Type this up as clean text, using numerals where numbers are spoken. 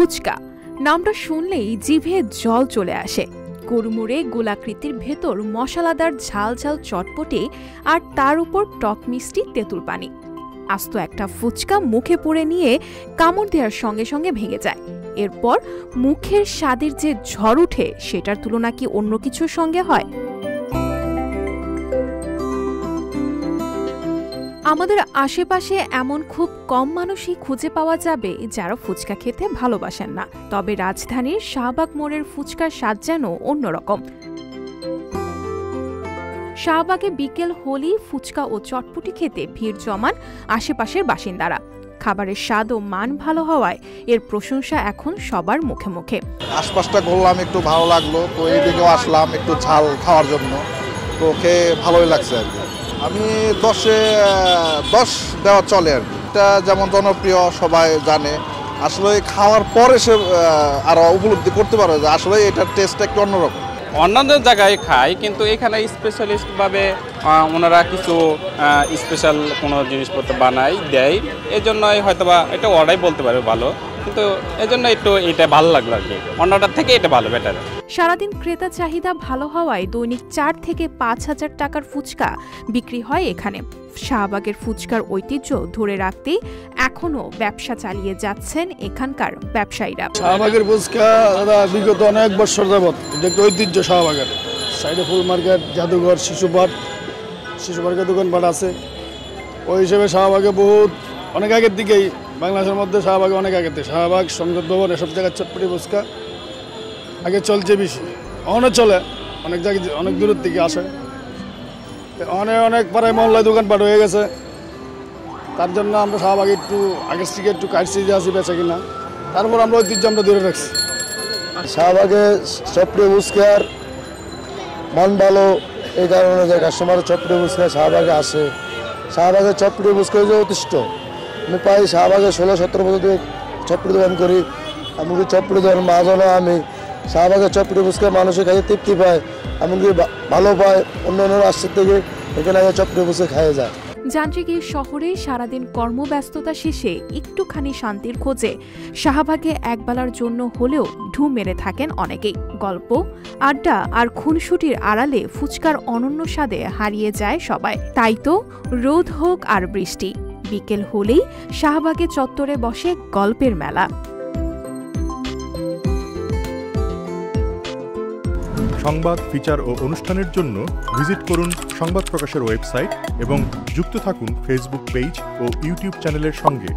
ফুচকা নামটা শুনলেই জিভে জল চলে আসে। কুড়মুড়ে গোলাকৃতির ভেতর মশলাদার ঝাল ঝাল চটপটে, আর তার উপর টক মিষ্টি তেঁতুল পানি। আস্ত একটা ফুচকা মুখে পুরে নিয়ে কামড় দেওয়ার সঙ্গে সঙ্গে ভেঙে যায়। এরপর মুখের স্বাদের যে ঝড় উঠে, সেটার তুলনা কি অন্য কিছুর সঙ্গে হয়? আমাদের আশেপাশে এমন খুব কম মানুষই খুঁজে পাওয়া যাবে যারা ফুচকা খেতে ভালোবাসেন না। তবে রাজধানীর শাহবাগ মোড়ের ফুচকার স্বাদ যেন অন্যরকম। শাহবাগে বিকেল হলেই ফুচকা ও চটপটি খেতে ভিড় জমান আশেপাশের বাসিন্দারা। খাবারের স্বাদ ও মান ভালো হওয়ায় এর প্রশংসা এখন সবার মুখে মুখে। আশপাশটা ঘুরলাম, একটু ভালো লাগলো, তো এইদিকেও আসলাম একটু ঝাল খাওয়ার জন্য, তো খেয়ে ভালোই লাগছে আর কি। আমি 10-এ 10 দেওয়া চলে আর কি। এটা যেমন জনপ্রিয়, সবাই জানে, আসলে খাওয়ার পরে সে আরো উপলব্ধি করতে পারে যে আসলে এটার টেস্ট একটু অন্যরকম। অন্যান্য জায়গায় খাই, কিন্তু এখানে স্পেশালিস্টভাবে ওনারা কিছু স্পেশাল কোনো জিনিসপত্র বানায় দেয়, এই জন্যই হয়তোবা এটা ওরাই বলতে পারে ভালো, কিন্তু এজন্য একটু এটা ভালো লাগলো আর কি, অন্যটার থেকে এটা ভালো, বেটার। সারাদিন ক্রেতা চাহিদা ভালো হওয়ায় দৈনিক 4 থেকে 5 হাজার টাকার ফুচকা বিক্রি হয় এখানে। শাহবাগের ফুচকার ঐতিহ্য ধরে রাখতে এখনো ব্যবসা চালিয়ে যাচ্ছেন এখানকার ব্যবসায়ীরা। শাহবাগের ফুচকা বিগত অনেক বছর যাবত এটা একটা ঐতিহ্য। শাহবাগের সাইডে ফুল মার্কেট, জাদুঘর, শিশু পার্কের দোকানপাট আছে। ওই হিসেবে শাহবাগে বহুত অনেক আগের দিকেই, বাংলাদেশের মধ্যে শাহবাগে অনেক আগের থেকে শাহবাগ, সংসদ ভবন, এসব জায়গায় চটপটি ফুচকা আগে চলছে বেশি, অনেক চলে, অনেক জায়গায় অনেক দূরের থেকে আসে, অনেক পাড়ায় মহল্লায় দোকানপাট হয়ে গেছে। তার জন্য আমরা শাহবাগে একটু আগের থেকে একটু কাটছি যে আসি বেচা কিনা, তারপর আমরা ঐতিহ্য আমরা ধরে রাখছি। শাহবাগে চটপটি ফুচকার মান ভালো, এই কারণে যে কাস্টমার চটপটি ফুচকা শাহবাগে আসে। শাহবাগের চটপটি ফুচকা যে অতিষ্ঠ, আমি প্রায় শাহবাগে 16-17 বছর ধরে চটপটি দোকান করি। এমনকি চটপটি দোকান মাঝানো আমি শাহবাগের চটপটি ফুচকা মানুষের কাছে তৃপ্তি পায়, এমনকি ভালো পায়। অন্য রাষ্ট্রের থেকে এখানে আগে চটপটি ফুচকা খাইয়ে যায়। যান্ত্রিক এই শহরে সারাদিন কর্মব্যস্ততা শেষে একটুখানি শান্তির খোঁজে শাহবাগে একবেলার জন্য হলেও ঢু মেরে থাকেন অনেকেই। গল্প, আড্ডা আর খুনসুটির আড়ালে ফুচকার অনন্য স্বাদে হারিয়ে যায় সবাই। তাই তো রোদ হোক আর বৃষ্টি, বিকেল হলেই শাহবাগে চত্বরে বসে গল্পের মেলা। সংবাদ, ফিচার ও অনুষ্ঠানের জন্য ভিজিট করুন সংবাদ প্রকাশের ওয়েবসাইট এবং যুক্ত থাকুন ফেসবুক পেজ ও ইউটিউব চ্যানেলের সঙ্গে।